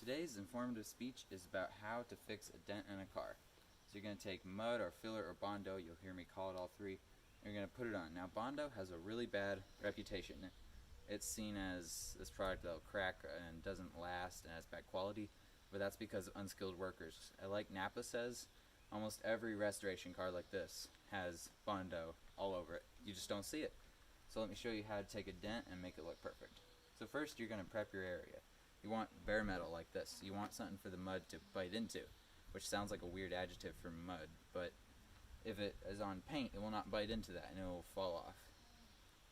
Today's informative speech is about how to fix a dent in a car. So you're going to take mud or filler or Bondo, you'll hear me call it all three, and you're going to put it on. Now Bondo has a really bad reputation. It's seen as this product that'll crack and doesn't last and has bad quality, but that's because of unskilled workers. Like Napa says, almost every restoration car like this has Bondo all over it. You just don't see it. So let me show you how to take a dent and make it look perfect. So first you're going to prep your area. You want bare metal like this. You want something for the mud to bite into, which sounds like a weird adjective for mud, but if it is on paint, it will not bite into that and it will fall off.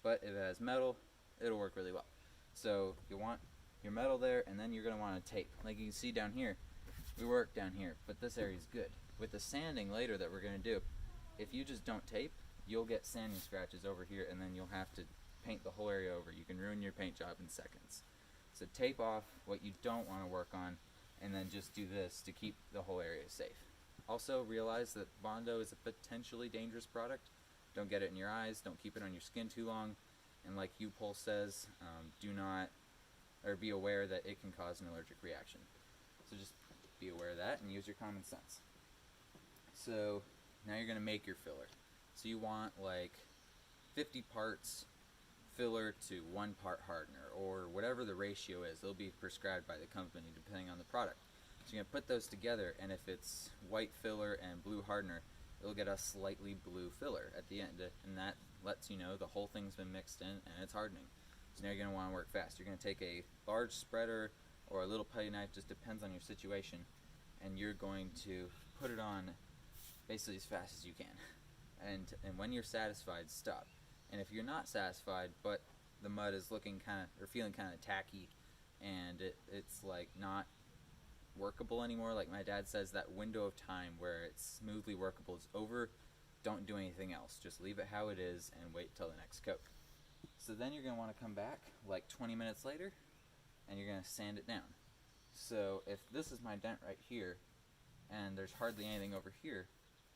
But if it has metal, it'll work really well. So you want your metal there, and then you're going to want to tape. Like you can see down here, we work down here, but this area is good. With the sanding later that we're going to do, if you just don't tape, you'll get sanding scratches over here, and then you'll have to paint the whole area over. You can ruin your paint job in seconds. So tape off what you don't want to work on, and then just do this to keep the whole area safe. Also realize that Bondo is a potentially dangerous product. Don't get it in your eyes, don't keep it on your skin too long, and like U-Pol says, be aware that it can cause an allergic reaction. So just be aware of that and use your common sense. So now you're going to make your filler. So you want like 50 parts filler to 1 part hardener, or whatever the ratio is. It'll be prescribed by the company depending on the product. So you're going to put those together, and if it's white filler and blue hardener, it'll get a slightly blue filler at the end, and that lets you know the whole thing's been mixed in and it's hardening. So now you're going to want to work fast. You're going to take a large spreader or a little putty knife, just depends on your situation, and you're going to put it on basically as fast as you can. And when you're satisfied, stop. And if you're not satisfied, but the mud is looking feeling kind of tacky, and it's like not workable anymore, like my dad says, that window of time where it's smoothly workable is over, don't do anything else. Just leave it how it is and wait till the next coat. So then you're going to want to come back like 20 minutes later, and you're going to sand it down. So if this is my dent right here, and there's hardly anything over here,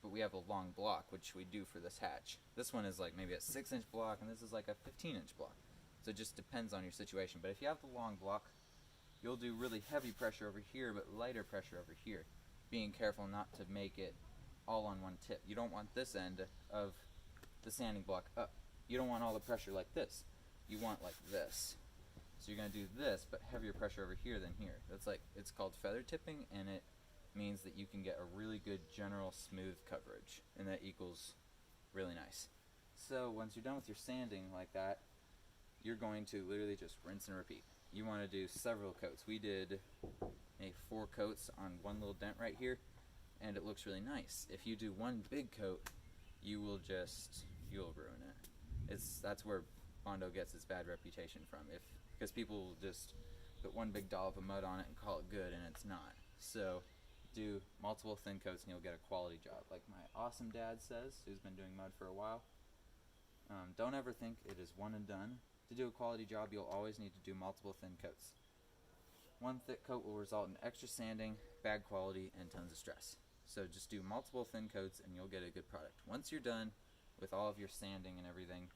but we have a long block, which we do for this hatch. This one is like maybe a 6-inch block, and this is like a 15-inch block. So it just depends on your situation. But if you have the long block, you'll do really heavy pressure over here, but lighter pressure over here, being careful not to make it all on one tip. You don't want this end of the sanding block up. You don't want all the pressure like this. You want like this. So you're going to do this, but heavier pressure over here than here. It's called feather tipping, and it means that you can get a really good general smooth coverage, and that equals really nice. So once you're done with your sanding like that, you're going to literally just rinse and repeat. You want to do several coats. We did 4 coats on one little dent right here, and it looks really nice. If you do one big coat, you'll ruin it. That's where Bondo gets its bad reputation from, because people will just put one big dollop of mud on it and call it good, and it's not. So do multiple thin coats and you'll get a quality job. Like my awesome dad says, who's been doing mud for a while, don't ever think it is one and done. To do a quality job, you'll always need to do multiple thin coats. One thick coat will result in extra sanding, bad quality, and tons of stress. So just do multiple thin coats and you'll get a good product. Once you're done with all of your sanding and everything,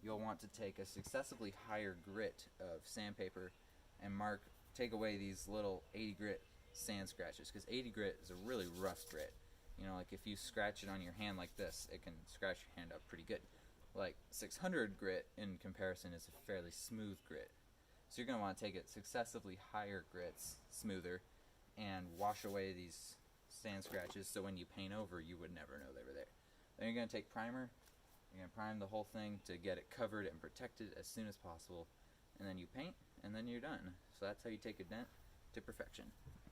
you'll want to take a successively higher grit of sandpaper and take away these little 80 grit sand scratches, because 80 grit is a really rough grit. You know, like if you scratch it on your hand like this, it can scratch your hand up pretty good. Like 600 grit in comparison is a fairly smooth grit. So you're going to want to take it successively higher grits, smoother, and wash away these sand scratches, so when you paint over, you would never know they were there. Then you're going to take primer. You're going to prime the whole thing to get it covered and protected as soon as possible, and then you paint, and then you're done. So that's how you take a dent to perfection.